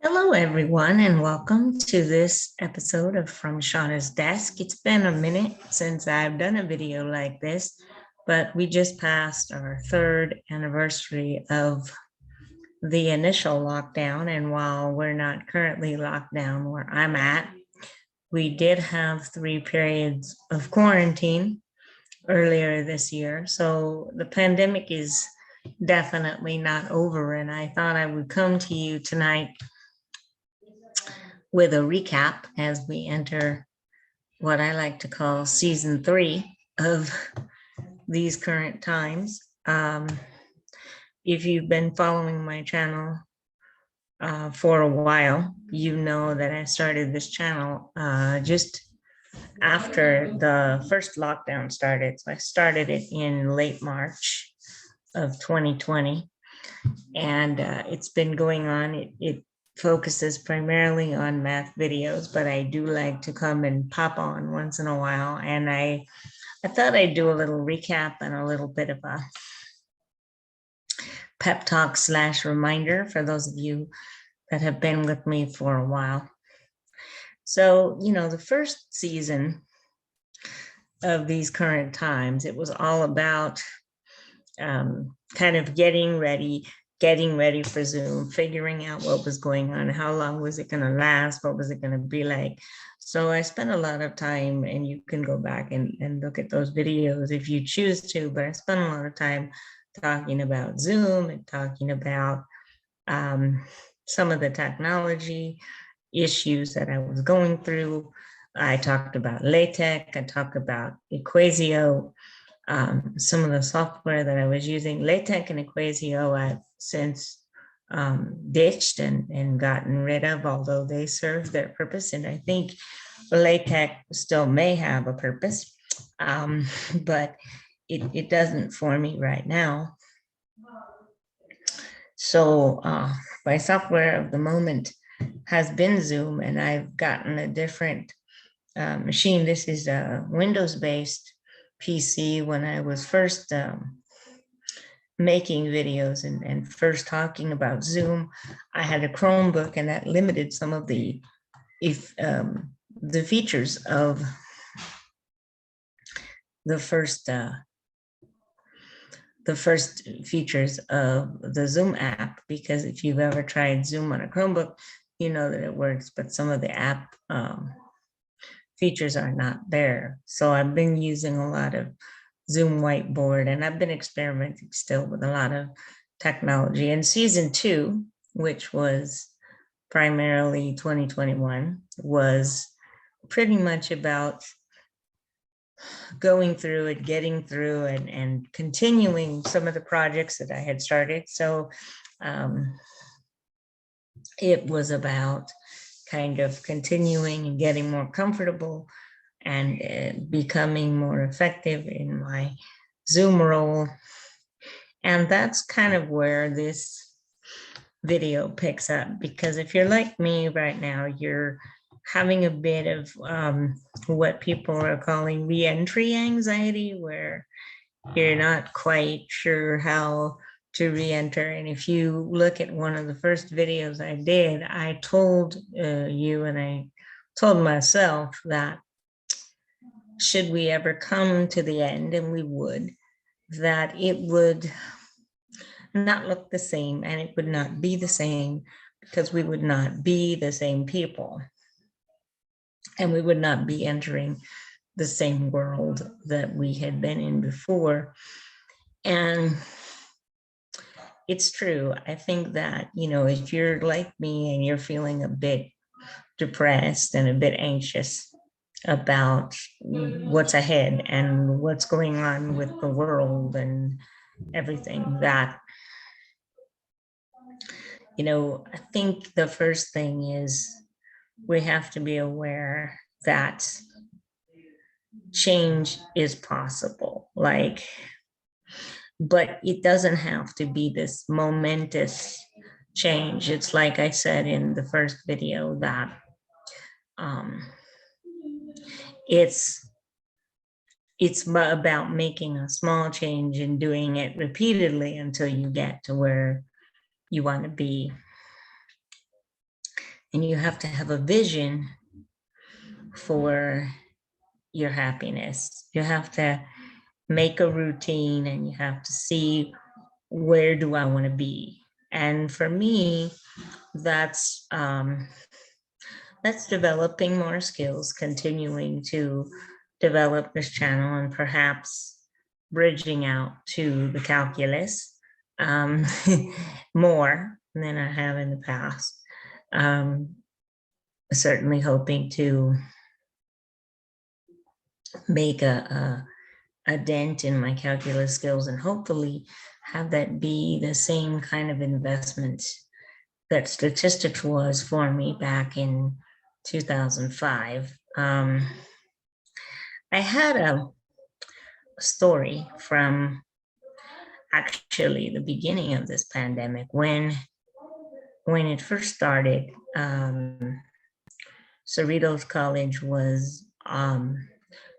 Hello, everyone, and welcome to this episode of From Shauna's Desk. It's been a minute since I've done a video like this, but we just passed our third anniversary of the initial lockdown. And while we're not currently locked down where I'm at, we did have 3 periods of quarantine earlier this year. So the pandemic is definitely not over. And I thought I would come to you tonight with a recap as we enter what I like to call season 3 of these current times. If you've been following my channel for a while, you know that I started this channel just after the first lockdown started. So I started it in late March of 2020, and it's been going on. It focuses primarily on math videos, but I do like to come and pop on once in a while. And I thought I'd do a little recap and a little bit of a pep talk / reminder for those of you that have been with me for a while. So, the first season of these current times, it was all about kind of getting ready for Zoom, figuring out what was going on, how long was it going to last, what was it going to be like. So I spent a lot of time, and you can go back and look at those videos if you choose to, but I spent a lot of time talking about Zoom and talking about some of the technology issues that I was going through. I talked about LaTeX, I talked about Equasio, some of the software that I was using. LaTeX and Equasio I've since ditched and gotten rid of, although they serve their purpose. And I think LaTeX still may have a purpose, but it doesn't for me right now. So my software of the moment has been Zoom, and I've gotten a different machine. This is a Windows-based PC. When I was first making videos and first talking about Zoom, I had a Chromebook, and that limited some of the features of the first features of the Zoom app, because if you've ever tried Zoom on a Chromebook, you know that it works, but some of the app features are not there. So I've been using a lot of Zoom Whiteboard, and I've been experimenting still with a lot of technology. And season 2, which was primarily 2021, was pretty much about going through it, getting through and continuing some of the projects that I had started. So it was about kind of continuing and getting more comfortable and becoming more effective in my Zoom role. And that's kind of where this video picks up, because if you're like me right now, you're having a bit of what people are calling reentry anxiety, where you're not quite sure how to re-enter. And if you look at one of the first videos I did, I told you, and I told myself, that should we ever come to the end, and we would, that it would not look the same, and it would not be the same, because we would not be the same people, and we would not be entering the same world that we had been in before. And it's true. I think that, if you're like me and you're feeling a bit depressed and a bit anxious about what's ahead and what's going on with the world and everything, that, I think the first thing is we have to be aware that change is possible. But it doesn't have to be this momentous change. It's like I said in the first video, that it's about making a small change and doing it repeatedly until you get to where you want to be. And you have to have a vision for your happiness. You have to make a routine and you have to see, where do I want to be? And for me, that's developing more skills, continuing to develop this channel, and perhaps bridging out to the calculus more than I have in the past. Certainly hoping to make a dent in my calculus skills, and hopefully have that be the same kind of investment that statistics was for me back in 2005. I had a story from actually the beginning of this pandemic, when it first started. Cerritos College was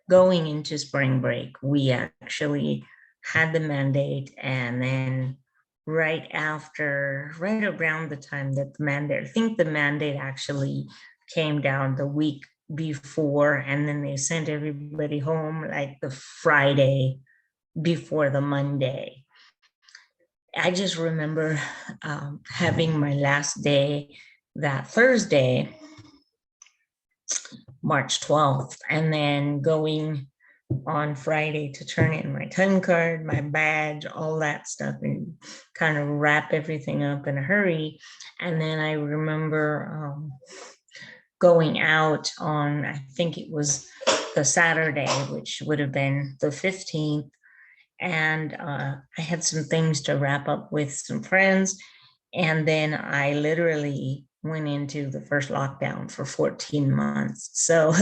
going into spring break. We actually had the mandate, and then right around the time that the mandate, I think the mandate actually came down the week before, and then they sent everybody home like the Friday before the Monday. I just remember having my last day that Thursday, March 12th, and then going on Friday to turn in my time card, my badge, all that stuff, and kind of wrap everything up in a hurry. And then I remember going out on, I think it was the Saturday, which would have been the 15th. And I had some things to wrap up with some friends. And then I literally went into the first lockdown for 14 months. So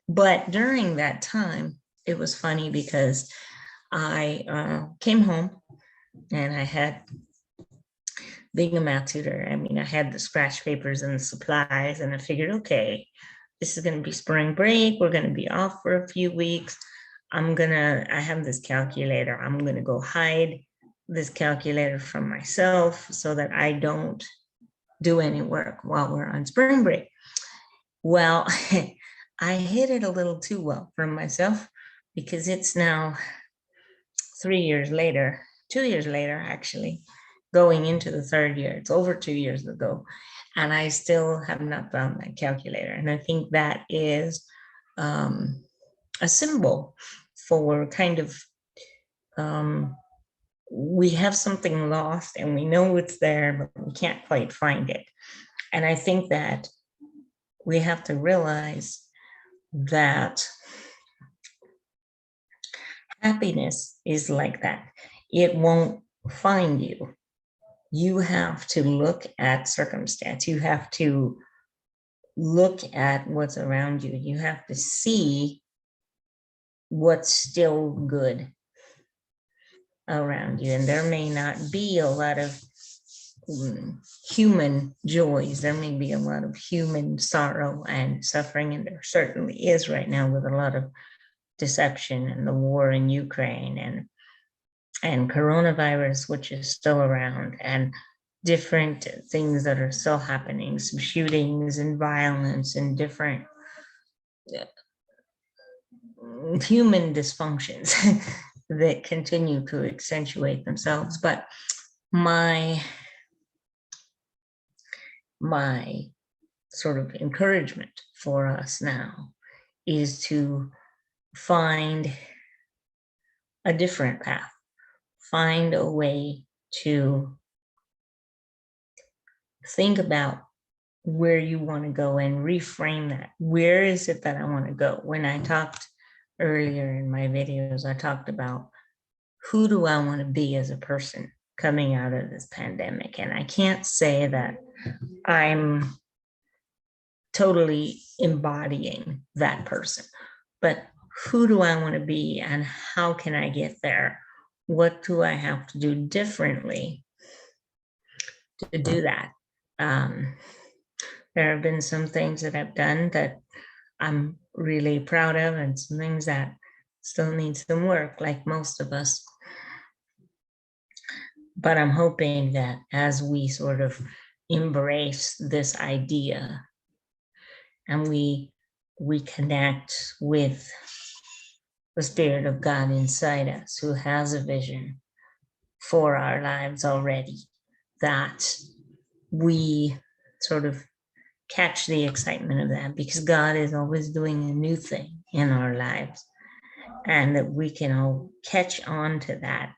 but during that time, it was funny because I came home, and I had, being a math tutor, I mean, I had the scratch papers and the supplies, and I figured, okay, this is going to be spring break. We're going to be off for a few weeks. I have this calculator. I'm going to go hide this calculator from myself so that I don't do any work while we're on spring break. Well, I hid it a little too well from myself, because it's now 3 years later, 2 years later, actually, going into the third year. It's over 2 years ago, and I still have not found my calculator. And I think that is a symbol for kind of, we have something lost and we know it's there, but we can't quite find it. And I think that we have to realize that happiness is like that. It won't find you. You have to look at circumstance. You have to look at what's around you. You have to see what's still good around you. And there may not be a lot of human joys. There may be a lot of human sorrow and suffering, and there certainly is right now, with a lot of deception and the war in Ukraine and coronavirus, which is still around, and different things that are still happening, some shootings and violence and different human dysfunctions that continue to accentuate themselves. But my sort of encouragement for us now is to find a different path, find a way to think about where you want to go and reframe that. Where is it that I want to go? When I talked earlier in my videos, I talked about, who do I want to be as a person coming out of this pandemic? And I can't say that I'm totally embodying that person, but who do I want to be, and how can I get there? What do I have to do differently to do that? There have been some things that I've done that I'm really proud of, and some things that still need some work, like most of us. But I'm hoping that as we sort of embrace this idea and we connect with the Spirit of God inside us, who has a vision for our lives already, that we sort of catch the excitement of that, because God is always doing a new thing in our lives, and that we can all catch on to that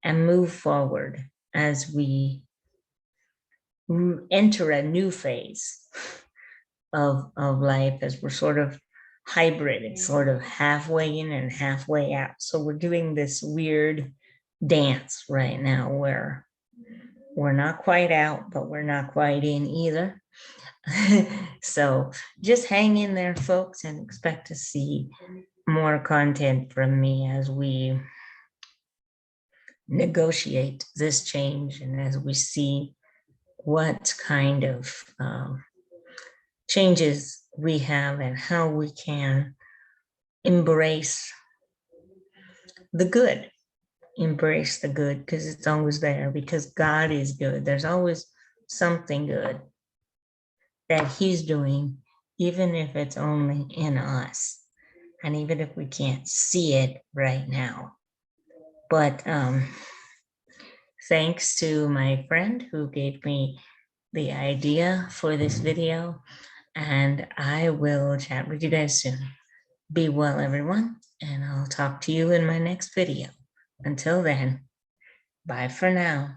and move forward as we enter a new phase of life, as we're sort of hybrid. It's sort of halfway in and halfway out. So we're doing this weird dance right now where we're not quite out, but we're not quite in either. So just hang in there, folks, and expect to see more content from me as we negotiate this change and as we see what kind of changes we have and how we can embrace the good. Embrace the good, because it's always there, because God is good. There's always something good that He's doing, even if it's only in us, and even if we can't see it right now. But thanks to my friend who gave me the idea for this video, and I will chat with you guys soon. Be well, everyone, and I'll talk to you in my next video. Until then, bye for now.